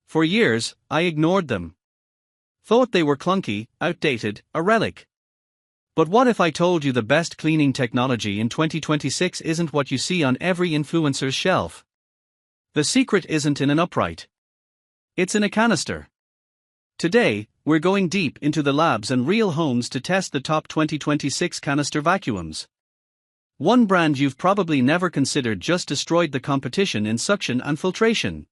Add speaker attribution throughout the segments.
Speaker 1: For years, I ignored them. Thought they were clunky, outdated, a relic. But what if I told you the best cleaning technology in 2026 isn't what you see on every influencer's shelf? The secret isn't in an upright. It's in a canister. Today, we're going deep into the labs and real homes to test the top 2026 canister vacuums. One brand you've probably never considered just destroyed the competition in suction and filtration.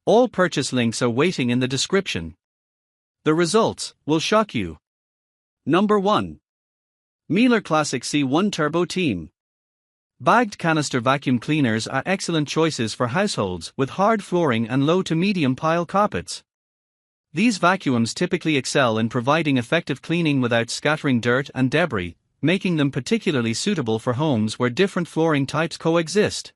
Speaker 1: All purchase links are waiting in the description. The results will shock you. Number 1. Miele Classic C1 Turbo Team. Bagged canister vacuum cleaners are excellent choices for households with hard flooring and low to medium pile carpets. These vacuums typically excel in providing effective cleaning without scattering dirt and debris, making them particularly suitable for homes where different flooring types coexist.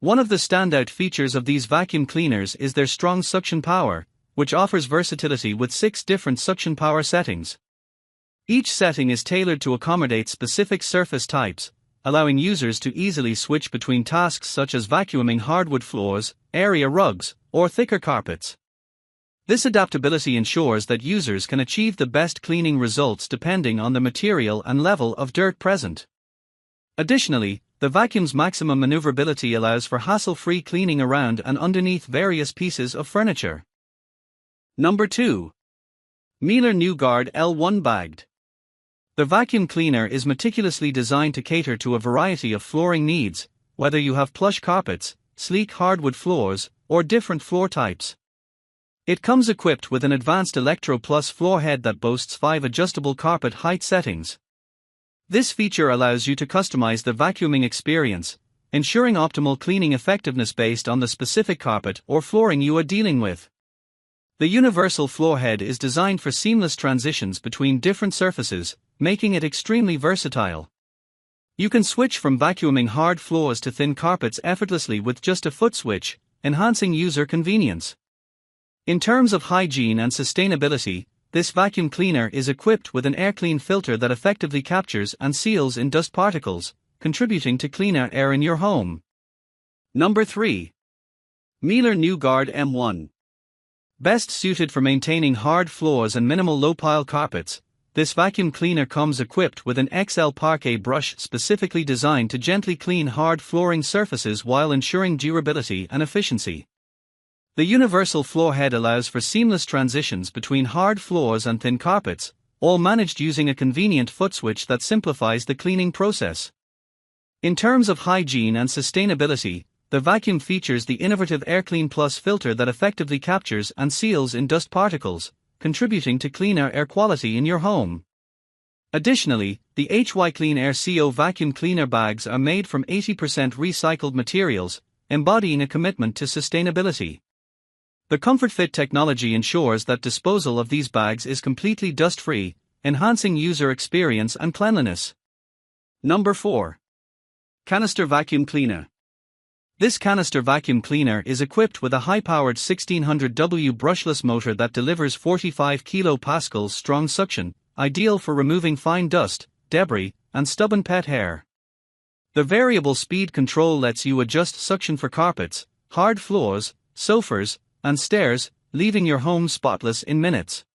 Speaker 1: One of the standout features of these vacuum cleaners is their strong suction power, which offers versatility with 6 different suction power settings. Each setting is tailored to accommodate specific surface types, allowing users to easily switch between tasks such as vacuuming hardwood floors, area rugs, or thicker carpets. This adaptability ensures that users can achieve the best cleaning results depending on the material and level of dirt present. Additionally, the vacuum's maximum maneuverability allows for hassle-free cleaning around and underneath various pieces of furniture. Number 2. Miele New Guard L1 Bagged. The vacuum cleaner is meticulously designed to cater to a variety of flooring needs, whether you have plush carpets, sleek hardwood floors, or different floor types. It comes equipped with an advanced Electro Plus floor head that boasts 5 adjustable carpet height settings. This feature allows you to customize the vacuuming experience, ensuring optimal cleaning effectiveness based on the specific carpet or flooring you are dealing with. The universal floor head is designed for seamless transitions between different surfaces, making it extremely versatile. You can switch from vacuuming hard floors to thin carpets effortlessly with just a foot switch, enhancing user convenience. In terms of hygiene and sustainability, this vacuum cleaner is equipped with an air-clean filter that effectively captures and seals in dust particles, contributing to cleaner air in your home. Number 3. Miele New Guard M1. Best suited for maintaining hard floors and minimal low-pile carpets, this vacuum cleaner comes equipped with an XL parquet brush specifically designed to gently clean hard flooring surfaces while ensuring durability and efficiency. The universal floor head allows for seamless transitions between hard floors and thin carpets, all managed using a convenient foot switch that simplifies the cleaning process. In terms of hygiene and sustainability, the vacuum features the innovative AirClean Plus filter that effectively captures and seals in dust particles, contributing to cleaner air quality in your home. Additionally, the HY Clean Air CO vacuum cleaner bags are made from 80% recycled materials, embodying a commitment to sustainability. The ComfortFit technology ensures that disposal of these bags is completely dust-free, enhancing user experience and cleanliness. Number 4. Canister Vacuum Cleaner. This canister vacuum cleaner is equipped with a high-powered 1600W brushless motor that delivers 45 kPa strong suction, ideal for removing fine dust, debris, and stubborn pet hair. The variable speed control lets you adjust suction for carpets, hard floors, sofas, and stairs, leaving your home spotless in minutes.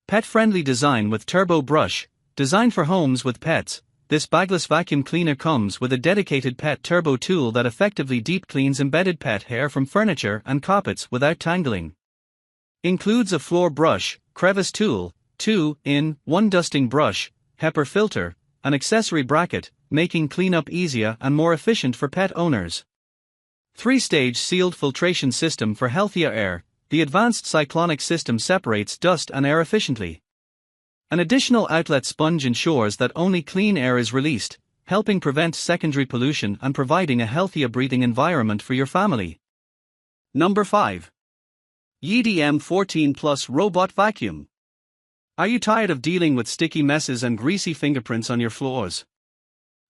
Speaker 1: Pet-friendly design with turbo brush, designed for homes with pets, this bagless vacuum cleaner comes with a dedicated pet turbo tool that effectively deep cleans embedded pet hair from furniture and carpets without tangling. Includes a floor brush, crevice tool, 2-in-1 dusting brush, HEPA filter, an accessory bracket, making cleanup easier and more efficient for pet owners. 3-stage sealed filtration system for healthier air. The advanced cyclonic system separates dust and air efficiently. An additional outlet sponge ensures that only clean air is released, helping prevent secondary pollution and providing a healthier breathing environment for your family. Number 5. Yeedi M14 Plus Robot Vacuum. Are you tired of dealing with sticky messes and greasy fingerprints on your floors?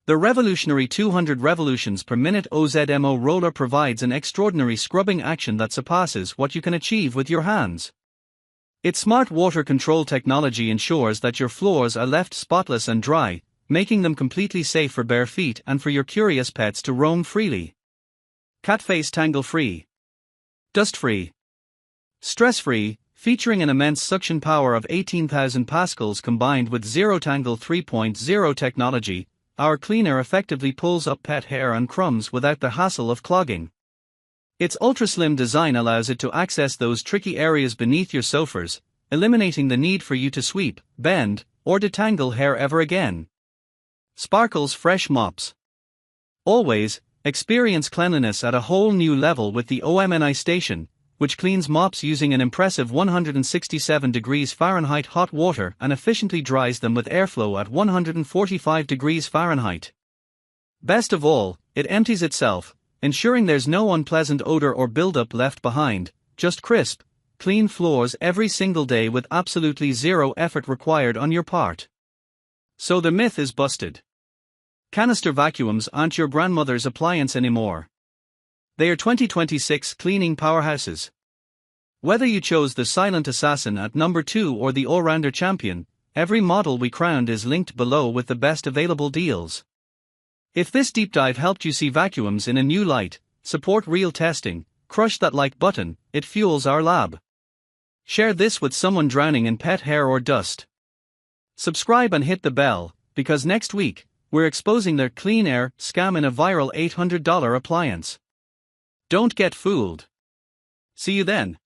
Speaker 1: The revolutionary 200 revolutions per minute OZMO roller provides an extraordinary scrubbing action that surpasses what you can achieve with your hands. Its smart water control technology ensures that your floors are left spotless and dry, making them completely safe for bare feet and for your curious pets to roam freely. Cat face tangle free. Dust free. Stress-free, featuring an immense suction power of 18,000 pascals combined with zero-tangle 3.0 technology, our cleaner effectively pulls up pet hair and crumbs without the hassle of clogging. Its ultra-slim design allows it to access those tricky areas beneath your sofas, eliminating the need for you to sweep, bend, or detangle hair ever again. Sparkle's Fresh Mops. Always, experience cleanliness at a whole new level with the OMNI station, which cleans mops using an impressive 167 degrees Fahrenheit hot water and efficiently dries them with airflow at 145 degrees Fahrenheit. Best of all, it empties itself, ensuring there's no unpleasant odor or buildup left behind, just crisp, clean floors every single day with absolutely zero effort required on your part. So the myth is busted. Canister vacuums aren't your grandmother's appliance anymore. They are 2026 cleaning powerhouses. Whether you chose the silent assassin at number 2 or the all-rounder champion, every model we crowned is linked below with the best available deals. If this deep dive helped you see vacuums in a new light, support real testing, crush that like button, it fuels our lab. Share this with someone drowning in pet hair or dust. Subscribe and hit the bell, because next week, we're exposing their clean air scam in a viral $800 appliance. Don't get fooled. See you then.